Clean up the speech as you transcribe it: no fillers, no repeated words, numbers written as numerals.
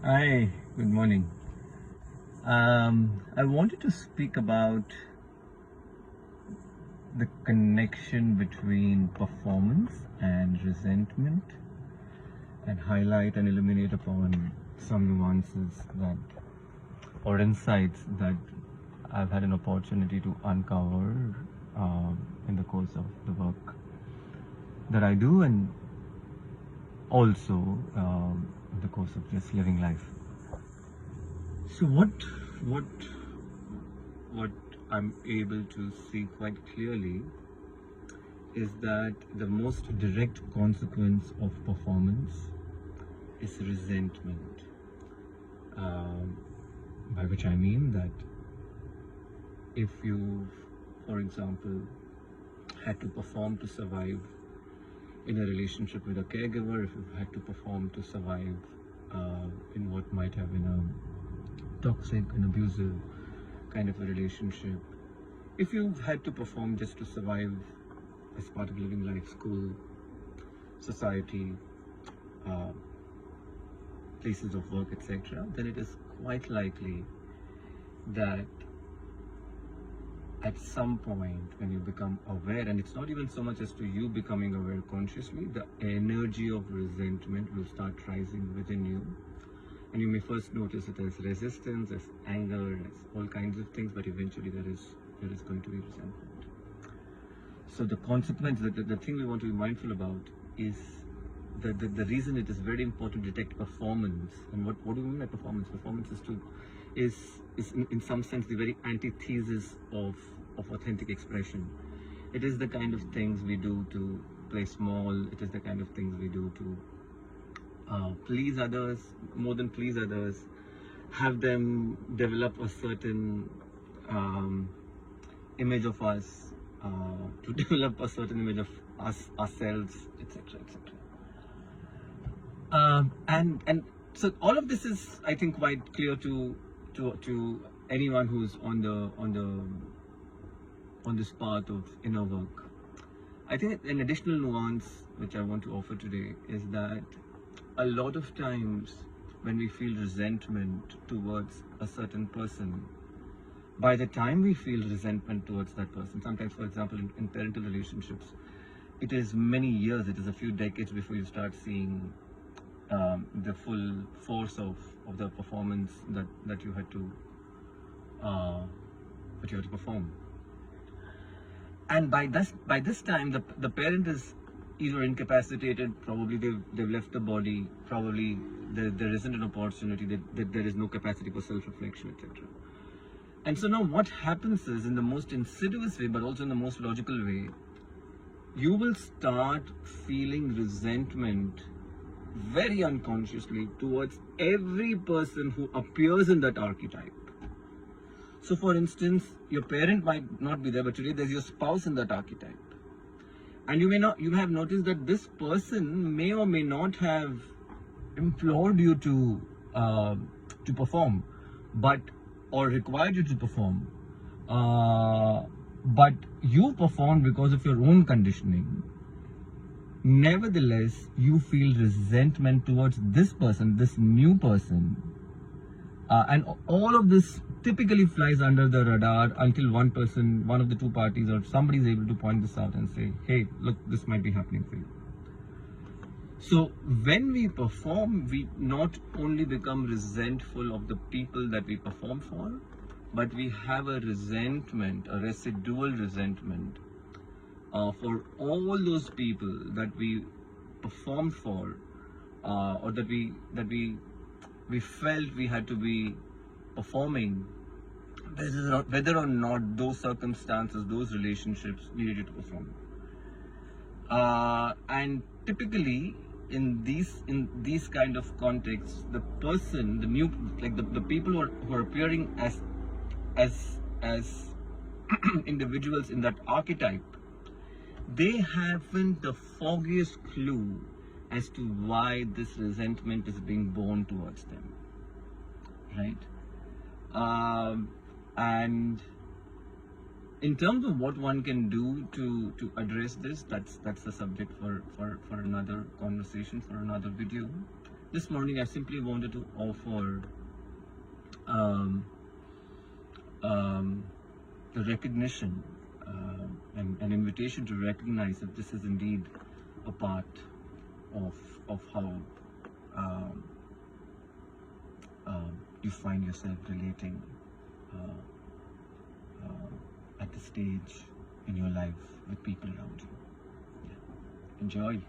Hi, good morning. I wanted to speak about the connection between performance and resentment and highlight and illuminate upon some nuances that or insights that I've had an opportunity to uncover in the course of the work that I do and also in the course of just living life. So what what I'm able to see quite clearly is that the most direct consequence of performance is resentment. By which I mean that if you, for example, had to perform to survive in a relationship with a caregiver, if you've had to perform to survive in what might have been a toxic and abusive kind of a relationship, if you've had to perform just to survive as part of living life, school, society, uh, places of work, etc., then it is quite likely that at some point when you become aware, and it's not even so much as to you becoming aware consciously, the energy of resentment will start rising within you. And you may first notice it as resistance, as anger, as all kinds of things, but eventually there is going to be resentment. So the consequence, the thing we want to be mindful about is the reason it is very important to detect performance. And what do we mean by performance? Performance is in some sense the very antithesis of authentic expression. It is the kind of things we do to play small. It is the kind of things we do to please others, more than please others, have them develop a certain image of us, to develop a certain image of us, ourselves, etc., etc. And so all of this is, I think, quite clear to anyone who's on this path of inner work. I think an additional nuance which I want to offer today is that a lot of times when we feel resentment towards a certain person, by the time we feel resentment towards that person, sometimes, for example, in parental relationships, it is many years, it is a few decades before you start seeing the full force of the performance that you had to perform. And by this time, the parent is either incapacitated, probably they've left the body, probably there isn't an opportunity, that there is no capacity for self-reflection, etc. And so now what happens is, in the most insidious way, but also in the most logical way, you will start feeling resentment very unconsciously towards every person who appears in that archetype. So for instance, your parent might not be there, but today there's your spouse in that archetype. And you have noticed that this person may or may not have implored you to perform, or required you to perform, but you performed because of your own conditioning. Nevertheless, you feel resentment towards this person, this new person, and all of this typically flies under the radar until one of the two parties or somebody is able to point this out and say, hey, look, this might be happening for you. So when we perform, we not only become resentful of the people that we perform for, but we have a resentment, a residual resentment for all those people that we performed for, or that we felt we had to be performing, whether or not those circumstances, those relationships needed you to perform. And typically in these kind of contexts, the person, the new, like the people who are appearing as individuals in that archetype, they haven't the foggiest clue as to why this resentment is being borne towards them, right? And in terms of what one can do to address this, that's the subject for another conversation, for another video. this morning I simply wanted to offer um, the recognition, and an invitation to recognize that this is indeed a part of how um, you find yourself relating uh, at this stage in your life with people around you. Yeah. Enjoy.